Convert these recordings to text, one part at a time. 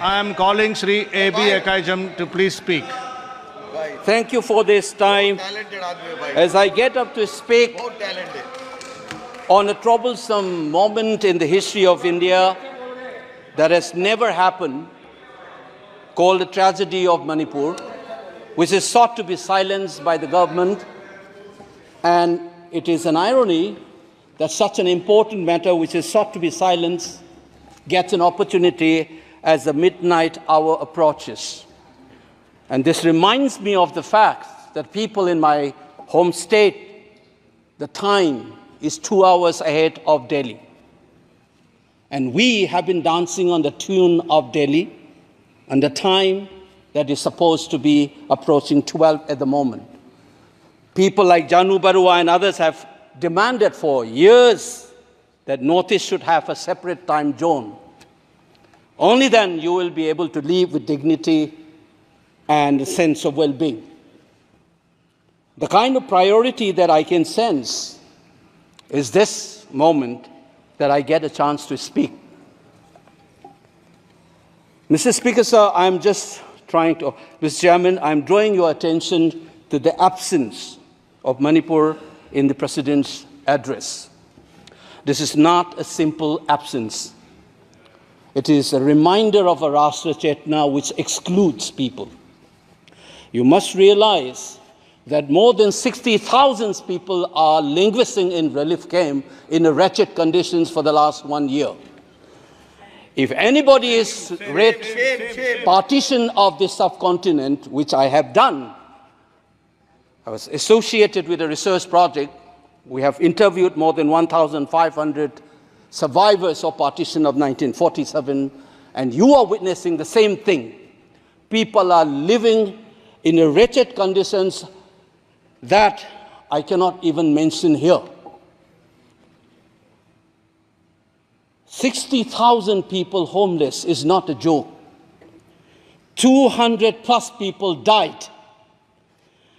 I am calling Sri A.B. Ekaijam to please speak. Thank you for this time. As I get up to speak on a troublesome moment in the history of India that has never happened, called the tragedy of Manipur, which is sought to be silenced by the government. And it is an irony that such an important matter which is sought to be silenced gets an opportunity as the midnight hour approaches. And this reminds me of the fact that people in my home state, the time is 2 hours ahead of Delhi. And we have been dancing on the tune of Delhi and the time that is supposed to be approaching 12 at the moment. People like Janu Barua and others have demanded for years that Northeast should have a separate time zone. Only then you will be able to live with dignity and a sense of well-being. The kind of priority that I can sense is this moment that I get a chance to speak. Mr. Speaker, sir, Mr. Chairman, I'm drawing your attention to the absence of Manipur in the President's address. This is not a simple absence. It is a reminder of a Rashtra Chetna which excludes people. You must realize that more than 60,000 people are languishing in relief camp in wretched conditions for the last 1 year. If anybody is read partition of this subcontinent, which I have done, I was associated with a research project. We have interviewed more than 1,500 survivors of partition of 1947, and you are witnessing the same thing. People are living in wretched conditions that I cannot even mention here. 60,000 people homeless is not a joke. 200 plus people died.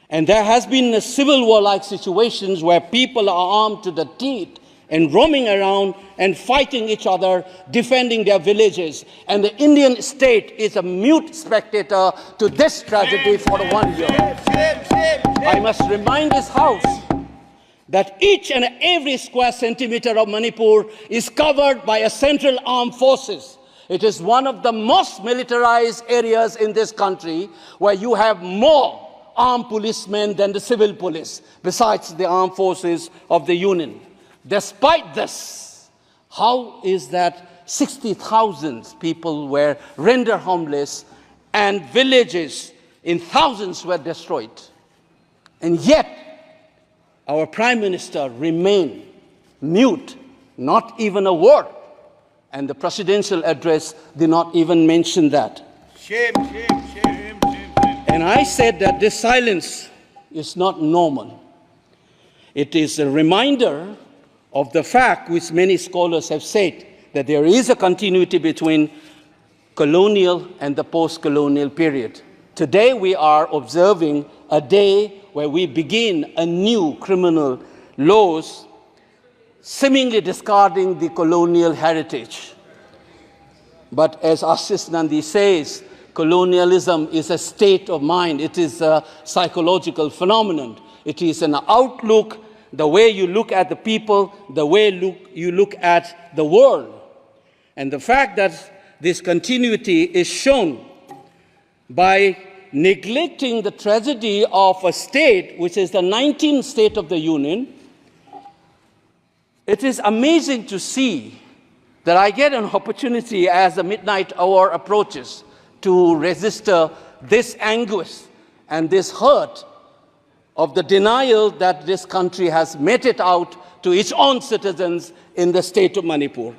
And there has been a civil war-like situations where people are armed to the teeth and roaming around and fighting each other, defending their villages. And the Indian state is a mute spectator to this tragedy for 1 year. I must remind this House that each and every square centimeter of Manipur is covered by a central armed forces. It is one of the most militarized areas in this country where you have more armed policemen than the civil police, besides the armed forces of the Union. Despite this, how is that 60,000 people were rendered homeless and villages in thousands were destroyed? And yet, our Prime Minister remained mute, not even a word. And the presidential address did not even mention that. Shame, shame, shame, shame, shame. And I said that this silence is not normal. It is a reminder of the fact which many scholars have said, that there is a continuity between colonial and the post-colonial period. Today we are observing a day where we begin a new criminal laws, seemingly discarding the colonial heritage. But as Ashish Nandi says, colonialism is a state of mind. It is a psychological phenomenon. It is an outlook, the way you look at the people, the way you look at the world. And the fact that this continuity is shown by neglecting the tragedy of a state, which is the 19th state of the Union, it is amazing to see that I get an opportunity as the midnight hour approaches to register this anguish and this hurt of the denial that this country has meted out to its own citizens in the state of Manipur.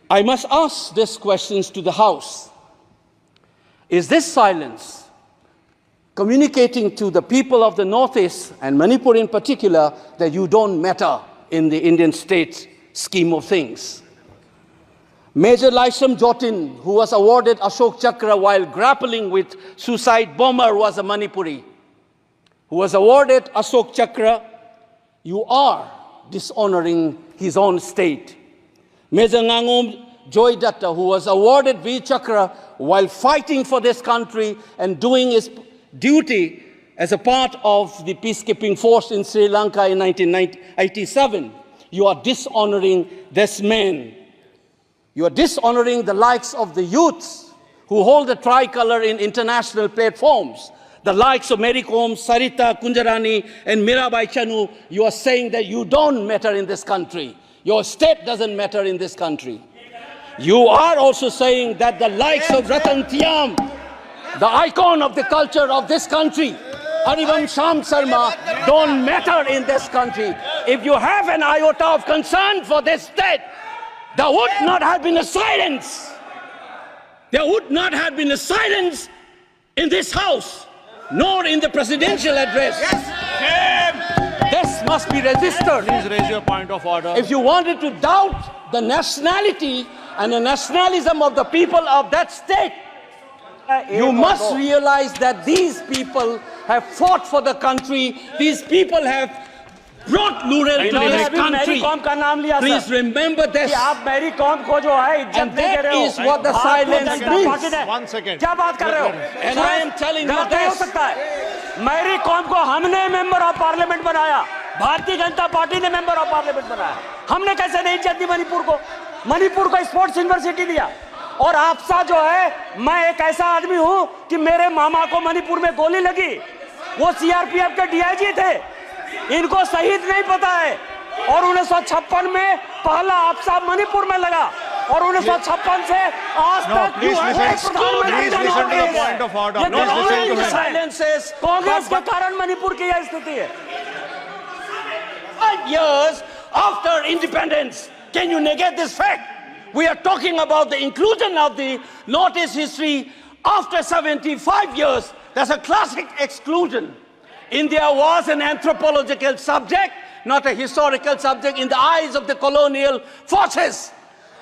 I must ask these questions to the House. Is this silence communicating to the people of the Northeast, and Manipur in particular, that you don't matter in the Indian state scheme of things? Major Laisam Jotin, who was awarded Ashok Chakra while grappling with suicide bomber, was a Manipuri, who was awarded Ashok Chakra. You are dishonoring his own state. Major Ngangom Joy Datta, who was awarded Veer Chakra while fighting for this country and doing his duty as a part of the peacekeeping force in Sri Lanka in 1987. You are dishonoring this man. You are dishonoring the likes of the youths who hold the tricolor in international platforms. The likes of Mary Kom, Sarita Kunjarani, and Mirabai Chanu. You are saying that you don't matter in this country. Your state doesn't matter in this country. You are also saying that the likes of Ratan Thiam, the icon of the culture of this country, Harivansh Sham Sarma, don't matter in this country. If you have an iota of concern for this state, there would not have been a silence. There would not have been a silence in this house, nor in the presidential address. This must be registered. Please raise your point of order. If you wanted to doubt the nationality and the nationalism of the people of that state, you must realize that these people have fought for the country. These people have brought rural to this country. Please remember this. And that is what the silence means. 1 second. And I am telling you this. Mary Kom को हमने member of parliament बनाया, Bharatiya Janata party ने member of parliament बनाया। हमने कैसे नहीं इज्जत दी मणिपुर को स्पोर्ट्स यूनिवर्सिटी दिया। और आपसा जो है, मैं एक ऐसा आदमी हूं कि मेरे मामा को मणिपुर में गोली लगी, वो सीआरपीएफ के डीआईजी थे, इनको शहीद नहीं पता है। और 1956 में पहला आपसा मणिपुर में लगा, और 1956 से आज तक कांग्रेस के कारण मणिपुर की यह स्थिति है। 5 years after independence, can you negate this fact? We are talking about the inclusion of the Northeast history after 75 years. That's a classic exclusion. India was an anthropological subject, not a historical subject in the eyes of the colonial forces.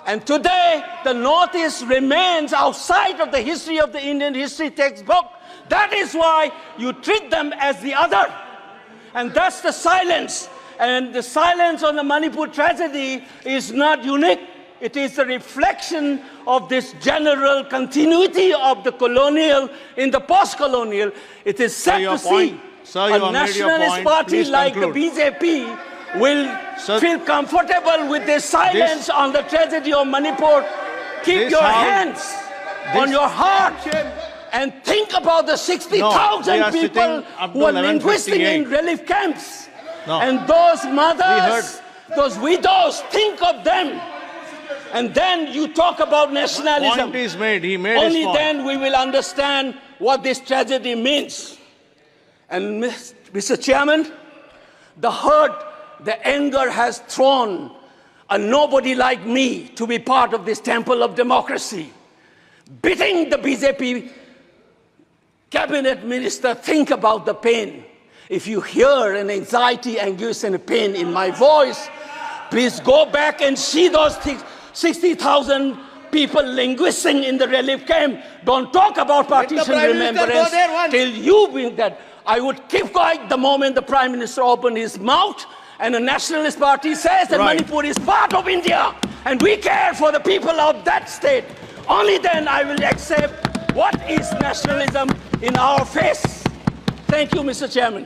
And today, the Northeast remains outside of the history of the Indian history textbook. That is why you treat them as the other. And that's the silence. And the silence on the Manipur tragedy is not unique. It is a reflection of this general continuity of the colonial in the post-colonial. It is sad to see a nationalist party like the BJP will feel comfortable with this silence on the tragedy of Manipur. Keep your hands on your heart and think about the 60,000 people who are linguistic in relief camps. And those mothers, those widows, think of them. And then you talk about nationalism. Point is made. He made Only his point. then we will understand what this tragedy means. And Mr. Chairman, the hurt, the anger has thrown a nobody like me to be part of this temple of democracy. Beating the BJP cabinet minister, think about the pain. If you hear an anxiety, anguish, and a pain in my voice, please go back and see those 60,000 people linguisting in the relief camp. Don't talk about partition remembrance till you bring that. I would keep quiet the moment the Prime Minister opened his mouth and the Nationalist Party says that Manipur is part of India and we care for the people of that state. Only then I will accept what is nationalism in our face. Thank you, Mr. Chairman.